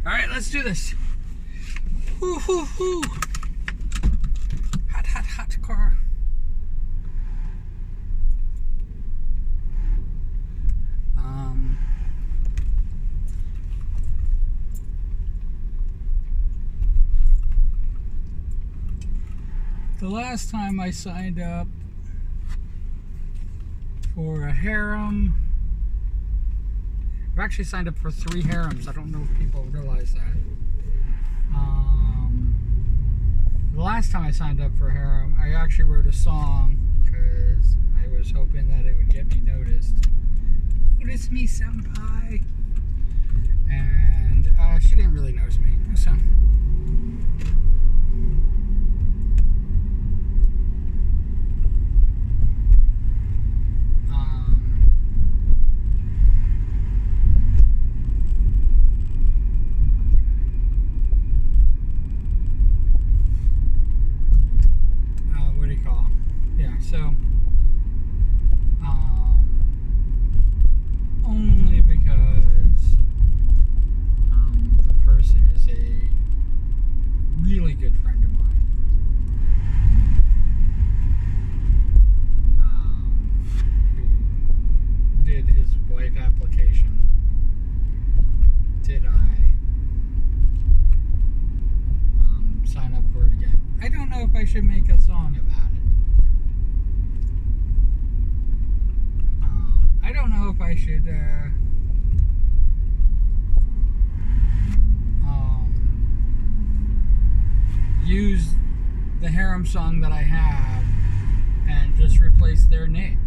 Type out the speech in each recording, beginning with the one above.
Alright, let's do this. Whoo, whoo, whoo. Hot, hot, hot car. The last time I signed up for a harem, I've actually signed up for 3 harems. I don't know if people realize that. The last time I signed up for a harem, I actually wrote a song because I was hoping that it would get me noticed. Notice me, senpai. And she didn't really notice me, so. So, only because the person is a really good friend of mine. Who did his wife application. Did I sign up for it again? I don't know if I should make a song about it. I don't know if I should use the harem song that I have and just replace their name.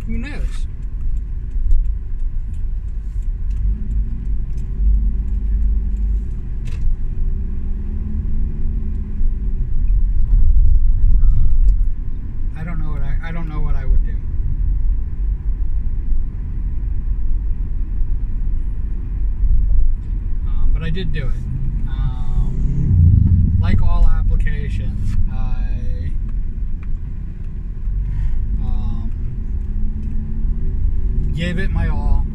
Who knows? I don't know what I would do. But I did do it. Like all applications, I gave it my all.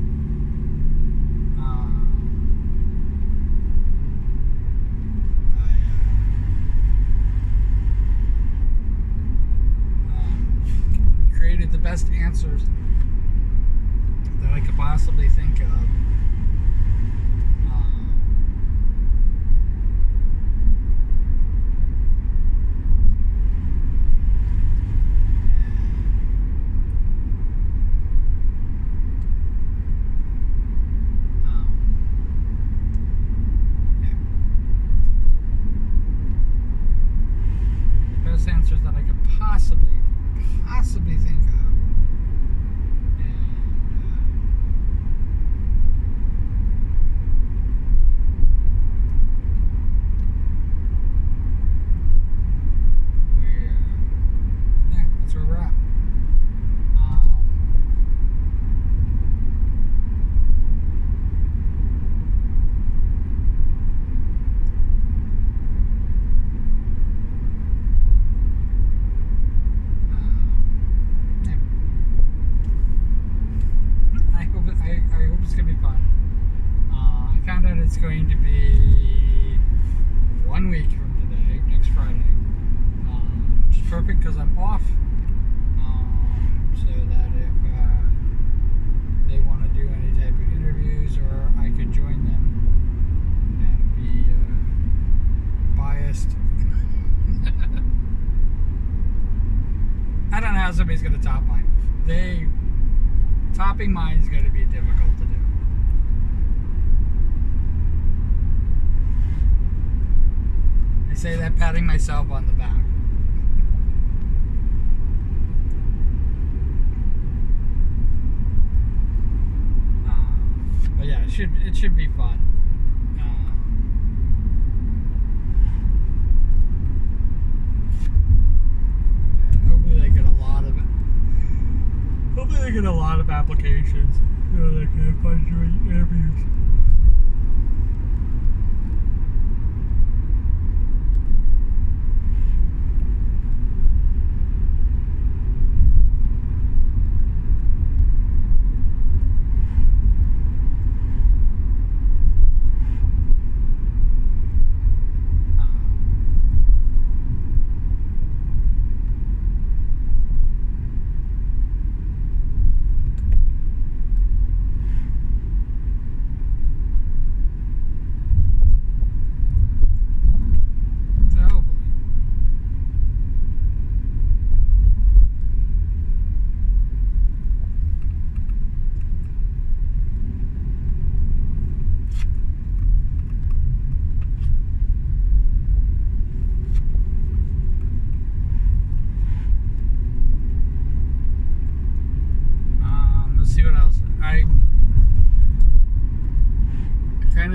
Created the best answers that I could possibly think of. Answers that I could possibly think of, and that's where we're at. It's going to be fun. I found out it's going to be 1 week from today, next Friday, which is perfect because I'm off, so that if they want to do any type of interviews, or I could join them and be biased. I don't know how somebody's going to top mine. Topping mine is going to be difficult to do. I say that patting myself on the back. But yeah, it should be fun. Hopefully they get a lot I get a lot of applications. You know, like if I'm doing interviews.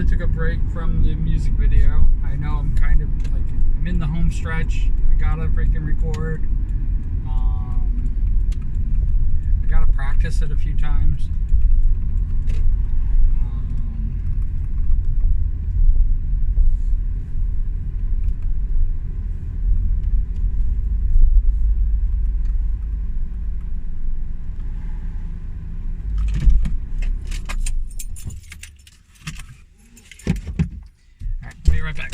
Took a break from the music video. I know I'm kind of like, I'm in the home stretch. I gotta freaking record. I gotta practice it a few times. Be right back.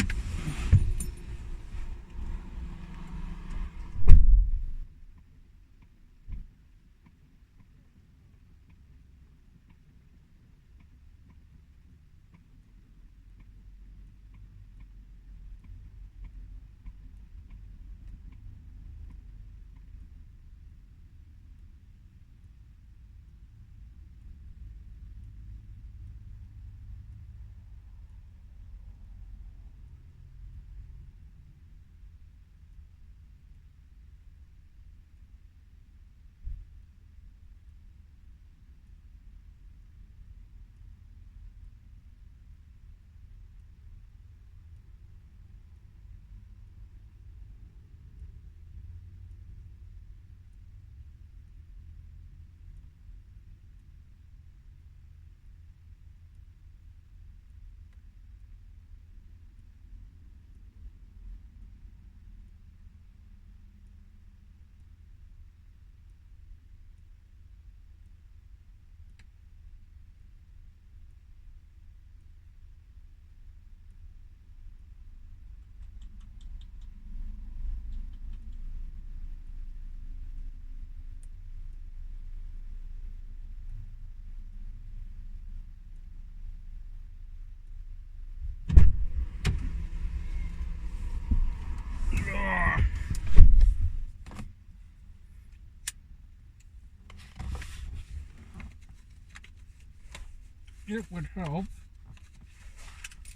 It would help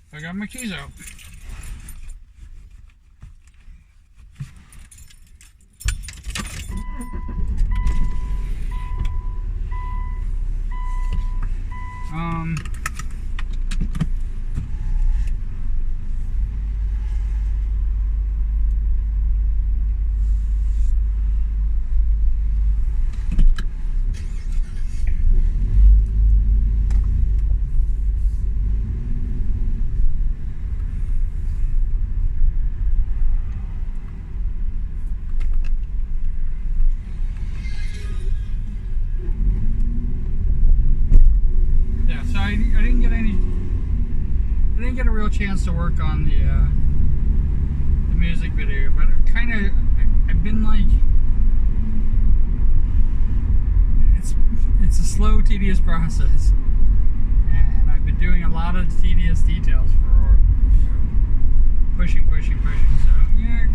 if I got my keys out. Get a real chance to work on the music video, but I've been like, it's a slow, tedious process, and I've been doing a lot of tedious details for, you know, pushing. So yeah,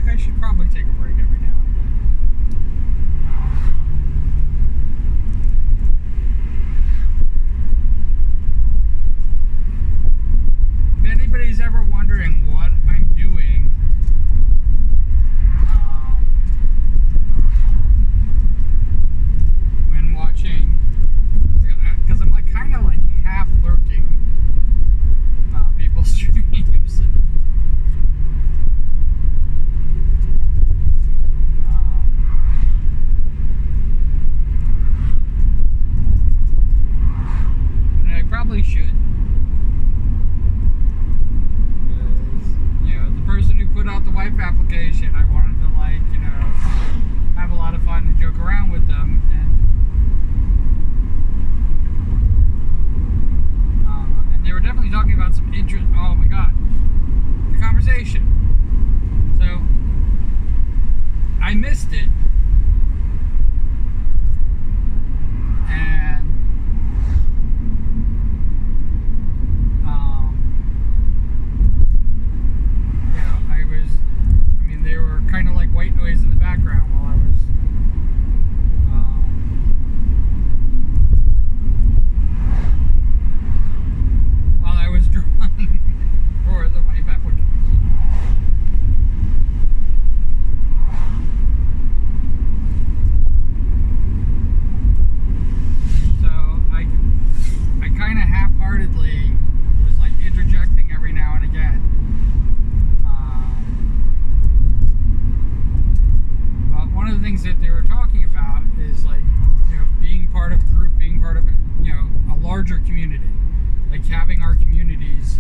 I should probably take a break every now and again. If anybody's ever wondering what I'm doing, when watching, because I'm like kind of like half lurking people's streams. things that they were talking about is like, being part of a group, being part of a larger community, like having our communities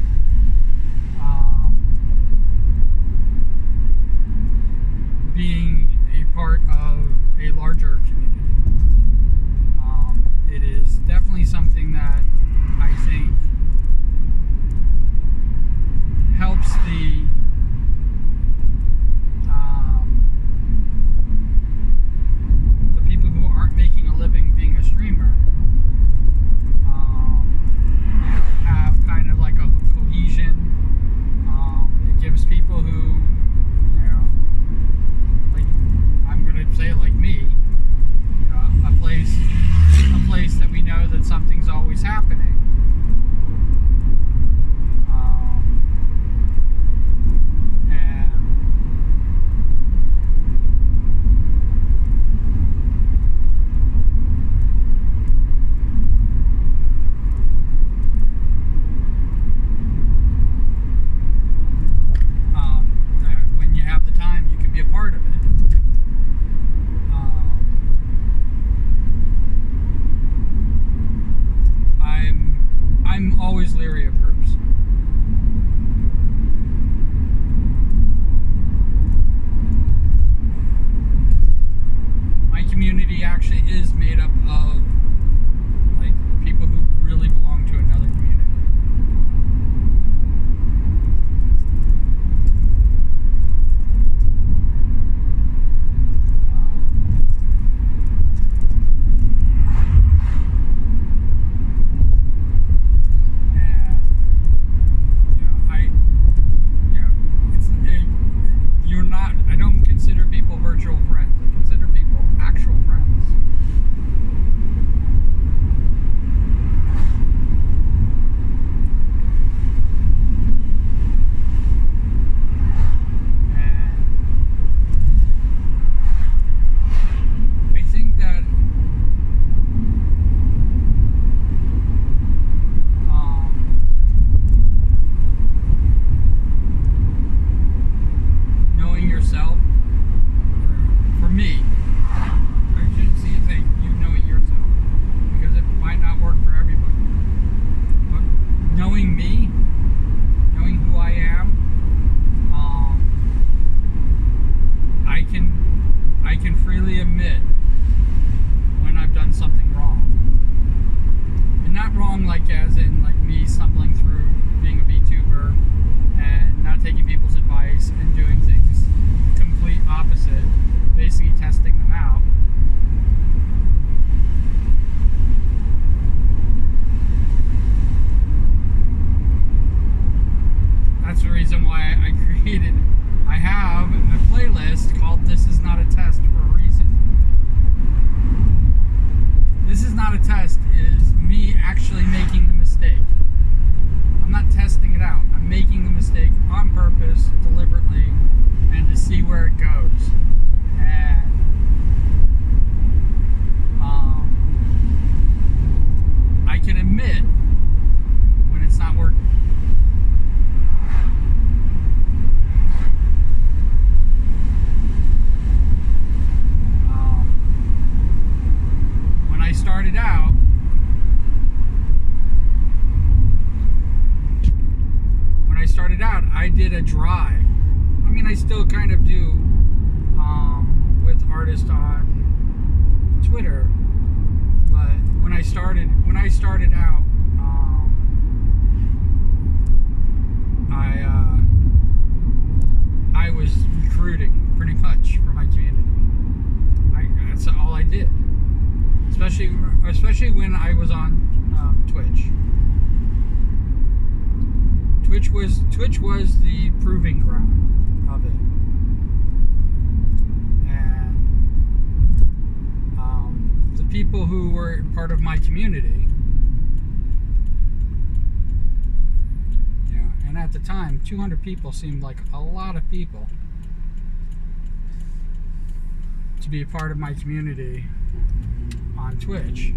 being a part of a larger community. It is definitely something that I think helps the people who aren't making a living being a streamer have kind of like a cohesion. It gives people who, like, I'm gonna say like me, a place that we know that something's always happening. When you have the time, you can be a part of it. I'm always leery of groups. My community actually is made up of like people who really belong to another community. I don't consider people virtual friends. I consider people actual friends. And I think that knowing yourself, for me, I shouldn't see a thing, you knowing yourself, because it might not work for everybody. But knowing me, knowing who I am, I can freely admit when I've done something wrong. And not wrong like as in like me stumbling through being a VTuber and not taking people's advice and doing things complete opposite, basically testing them out. That's the reason why I have a playlist called This Is Not a Test for a reason. This Is Not a Test is me actually making the mistake. I'm not testing it out. I'm making the mistake on purpose, deliberately, and to see where it goes. And I can admit when it's not working. When I started out, I did a drive. I mean, I still kind of do with artists on Twitter, but when I started out, I was recruiting pretty much for my community. That's all I did, especially when I was on Twitch. Twitch was the proving ground of it, and the people who were part of my community, and at the time, 200 people seemed like a lot of people to be a part of my community on Twitch.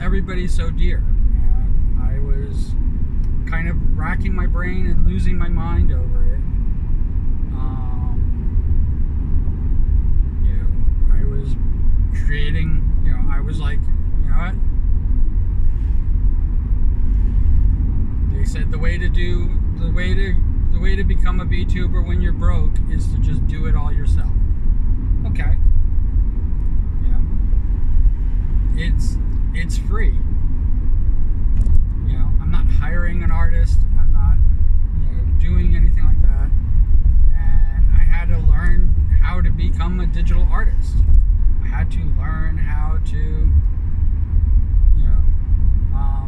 everybody's so dear. And I was kind of racking my brain and losing my mind over it. I was creating, I was like, you know what? They said the way to become a VTuber when you're broke is to just do it all yourself. Okay. It's free. I'm not hiring an artist. I'm not, doing anything like that. And I had to learn how to become a digital artist. I had to learn how to,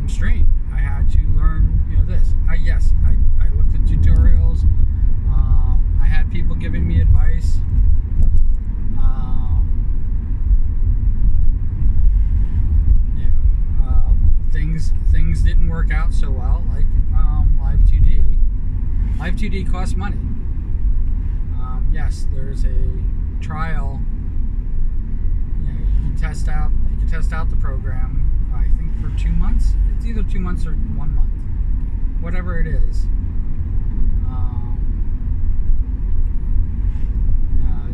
stream. I had to learn, this. I looked at tutorials. I had people giving me advice. Things didn't work out so well, like Live 2D. Live 2D costs money. Yes, there's a trial. You can test out the program. I think for 2 months. It's either 2 months or 1 month, whatever it is.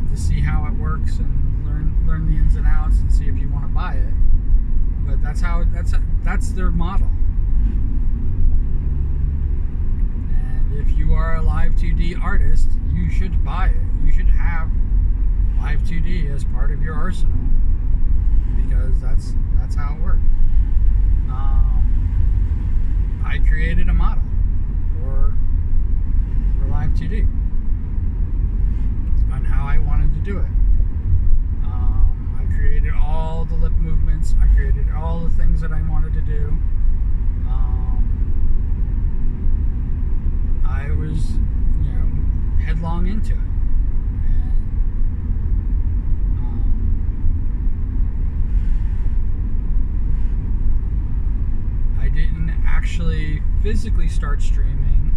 To see how it works and learn the ins and outs and see if you want to buy it. But that's their model. And if you are a Live 2D artist, you should buy it. You should have Live 2D as part of your arsenal, because that's how it works. I created a model for Live 2D on how I wanted to do it. I created all the lip movements. I created all the things that I wanted to do. I was, headlong into it. And I didn't actually physically start streaming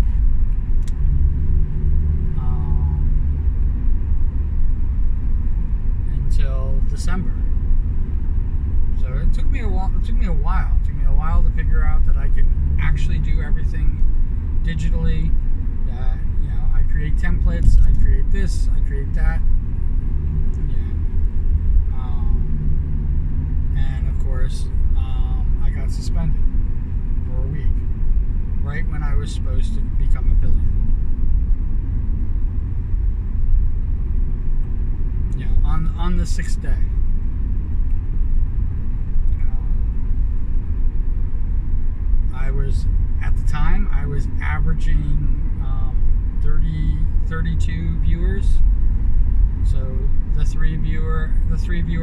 until December. So it took me a while. It took me a while to figure out that I can actually do everything digitally. That I create templates, I create this, I create that. And of course, I got suspended for a week, right when I was supposed to become affiliate. On the 6th day. At the time, I was averaging 32 viewers. So the three viewer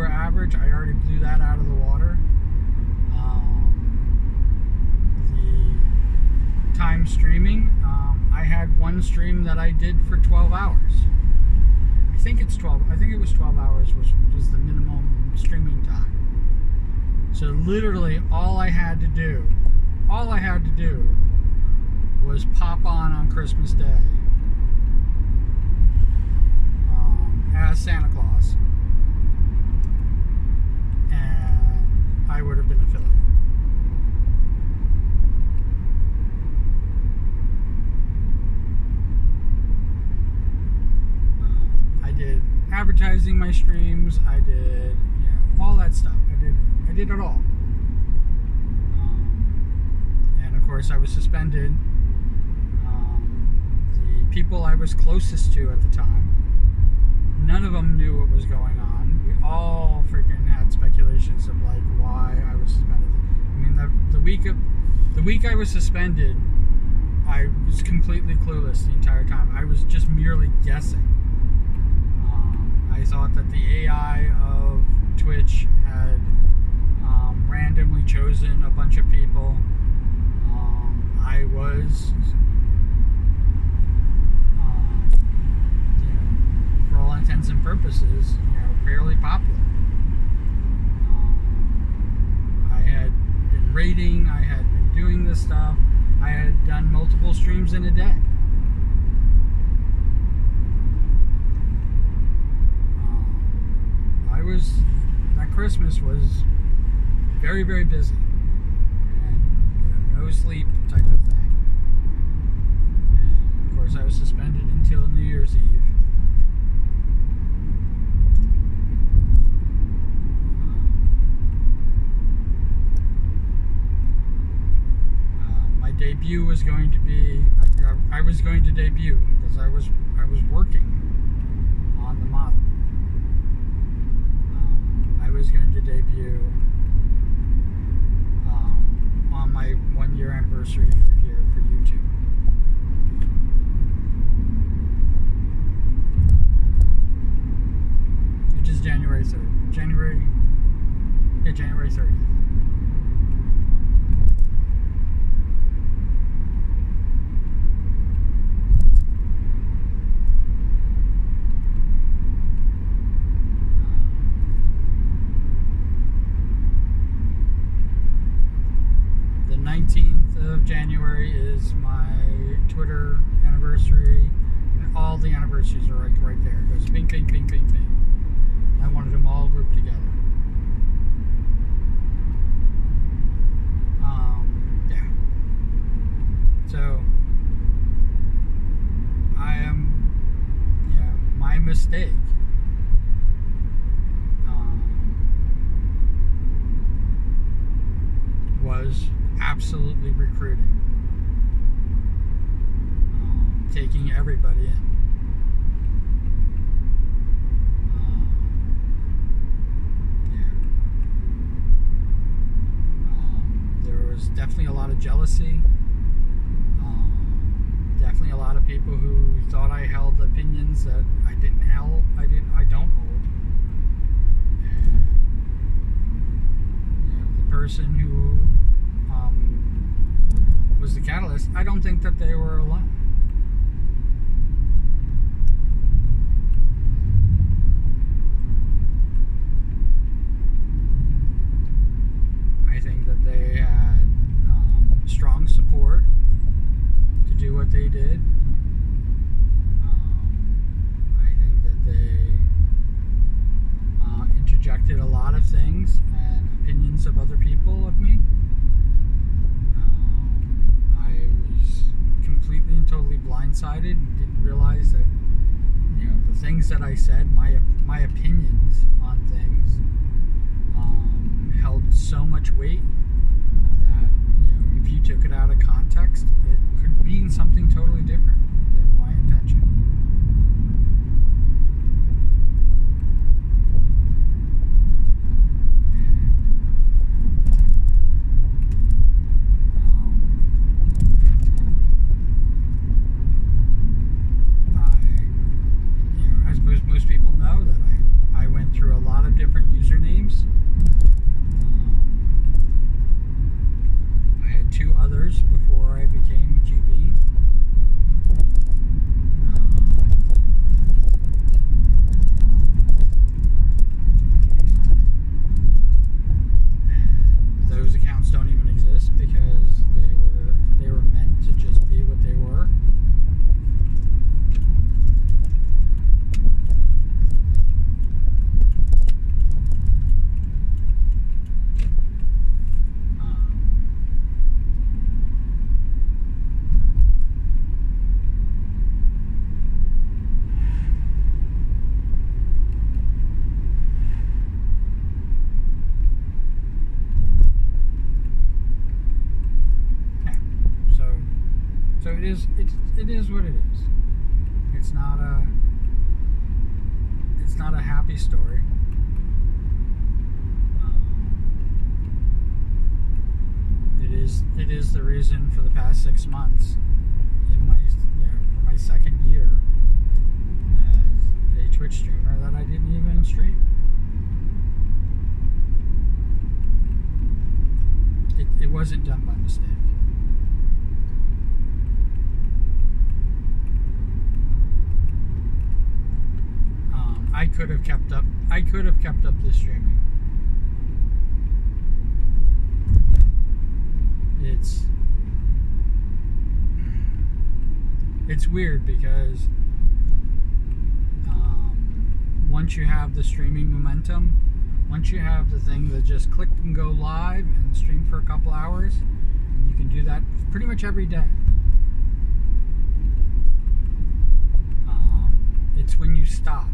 average, I already blew that out of the water. The time streaming, I had one stream that I did for 12 hours. I think it was 12 hours was the minimum streaming time. So literally all I had to do was pop on Christmas Day as Santa Claus, and I would have been affiliate. I did advertising my streams. I did all that stuff. I did it all. Of course, I was suspended. The people I was closest to at the time, none of them knew what was going on. We all freaking had speculations of like why I was suspended. I mean, the week I was suspended, I was completely clueless the entire time. I was just merely guessing. I thought that the AI of Twitch had randomly chosen a bunch of people. I was, for all intents and purposes, fairly popular. I had been raiding, I had been doing this stuff, I had done multiple streams in a day. That Christmas was very, very busy. no sleep type of thing. And of course, I was suspended until New Year's Eve. My debut was going to be. I was going to debut because I was working on the model. I was going to debut on my 1-year anniversary for YouTube. Which is January 3rd. January 30th. The 19th of January is my Twitter anniversary, and all the anniversaries are like right there. It goes bing, bing, bing, bing, bing. I wanted them all grouped together. Yeah. So I am, my mistake. Was absolutely recruiting, taking everybody in. There was definitely a lot of jealousy. Definitely a lot of people who thought I held opinions that I don't hold. And the person who was the catalyst, I don't think that they were alone. I think that they had strong support to do what they did. I think that they interjected a lot of things and opinions of other people of me. I was completely and totally blindsided and didn't realize that, the things that I said, my opinions on things, held so much weight that, if you took it out of context, it could mean something totally different than my intention. Most people know that I went through a lot of different usernames. I had 2 others before I became QB. And those accounts don't even exist because they were meant to just be what they were. So it is what it is. It's not a happy story. It is the reason for the past 6 months in my for my second year as a Twitch streamer that I didn't even stream. It wasn't done by mistake. I could have kept up this streaming. It's weird because once you have the streaming momentum, once you have the thing that just click and go live and stream for a couple hours, and you can do that pretty much every day. It's when you stop.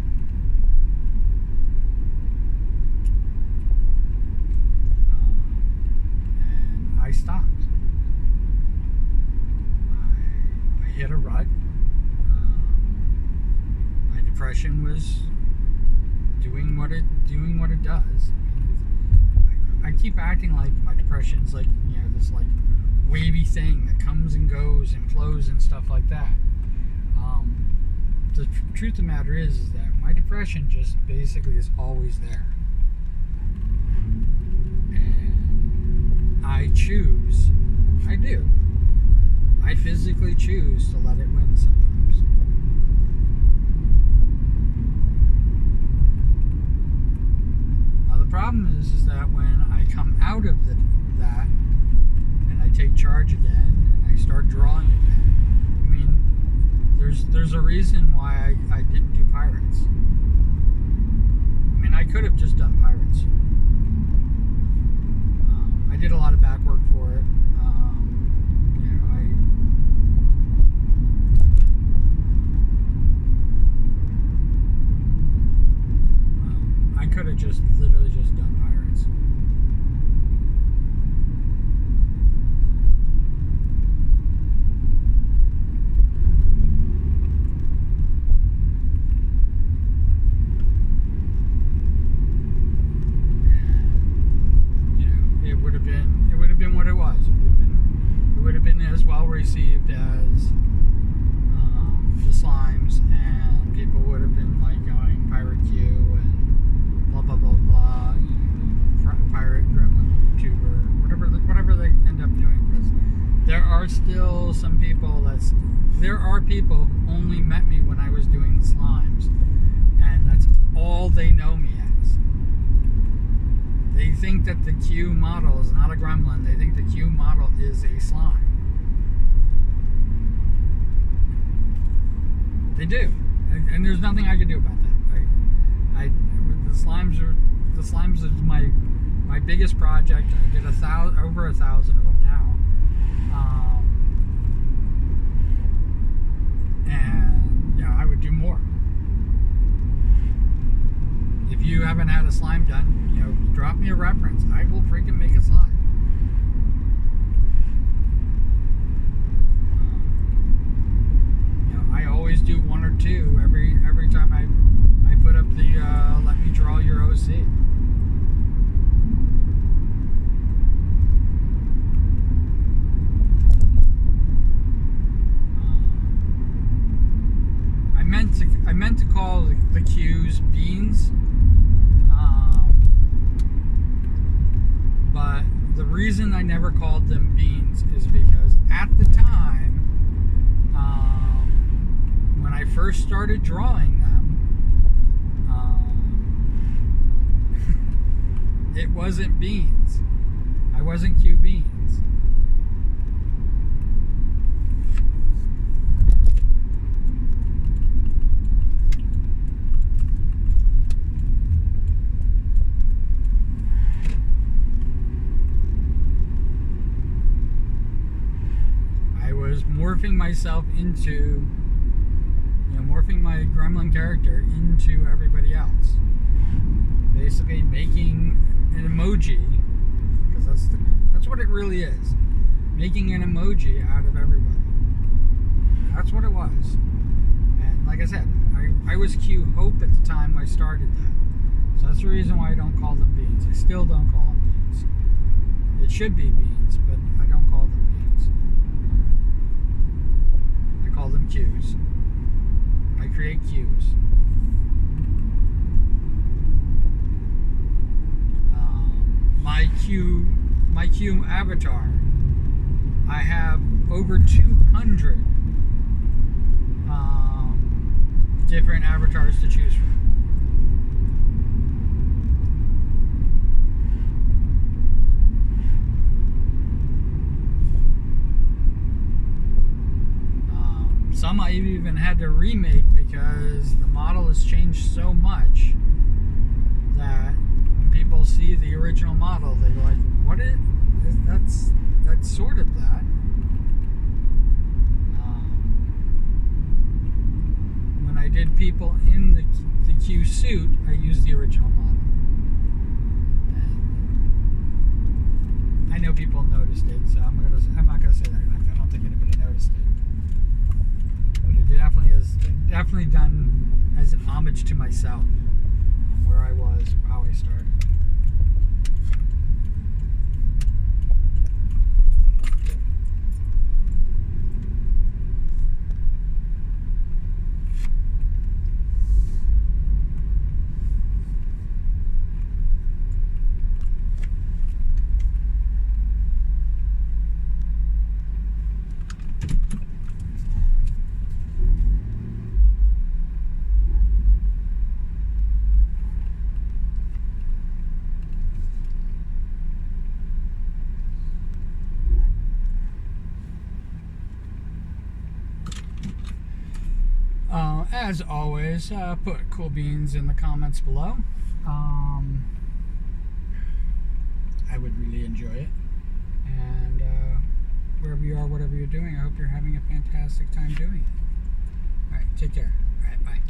And I stopped. I hit a rut. My depression was doing what it does. I keep acting like my depression's like, this like wavy thing that comes and goes and flows and stuff like that. The truth of the matter is that my depression just basically is always there. And I physically choose to let it win sometimes. Now the problem is that when I come out of that and I take charge again and I start drawing again, there's a reason why I didn't do pirates. I could have just done pirates. I did a lot of back work for it. I could have just literally just done pirates. As well received as the slimes, and people would have been like going Pirate Q and blah blah blah blah, pirate gremlin YouTuber, whatever they end up doing. Because there are still some people there are people who only met me when I was doing the slimes, and that's all they know me as. They think that the Q model is not a gremlin. They think the Q model is a slime. They do, and there's nothing I can do about that. The slimes is my biggest project. I did over 1,000 of them now, and I would do more. If you haven't had a slime done, drop me a reference. I will freaking make a slime. I always do one or two every time I put up the let me draw your OC. I meant to call the Qs beans, but the reason I never called them beans is because at the time, when I first started drawing them, it wasn't beans. I wasn't Q beans. I was morphing myself into morphing my gremlin character into everybody else. Basically making an emoji, because that's what it really is. Making an emoji out of everybody. That's what it was. And like I said, I was Q Hope at the time I started that. So that's the reason why I don't call them beans. I still don't call them beans. It should be beans, but I don't call them beans. I call them Qs. I create Qs. My Q avatar, I have over 200 different avatars to choose from. Some I've even had to remake because the model has changed so much that when people see the original model, they're like, "What is that's sort of that." suit, I used the original model. And I know people noticed it, so I'm not gonna say that. I don't think anybody noticed it. But it definitely done as an homage to myself, where I was, how I started. As always, put cool beans in the comments below. I would really enjoy it. And wherever you are, whatever you're doing, I hope you're having a fantastic time doing it. All right, take care. All right, bye.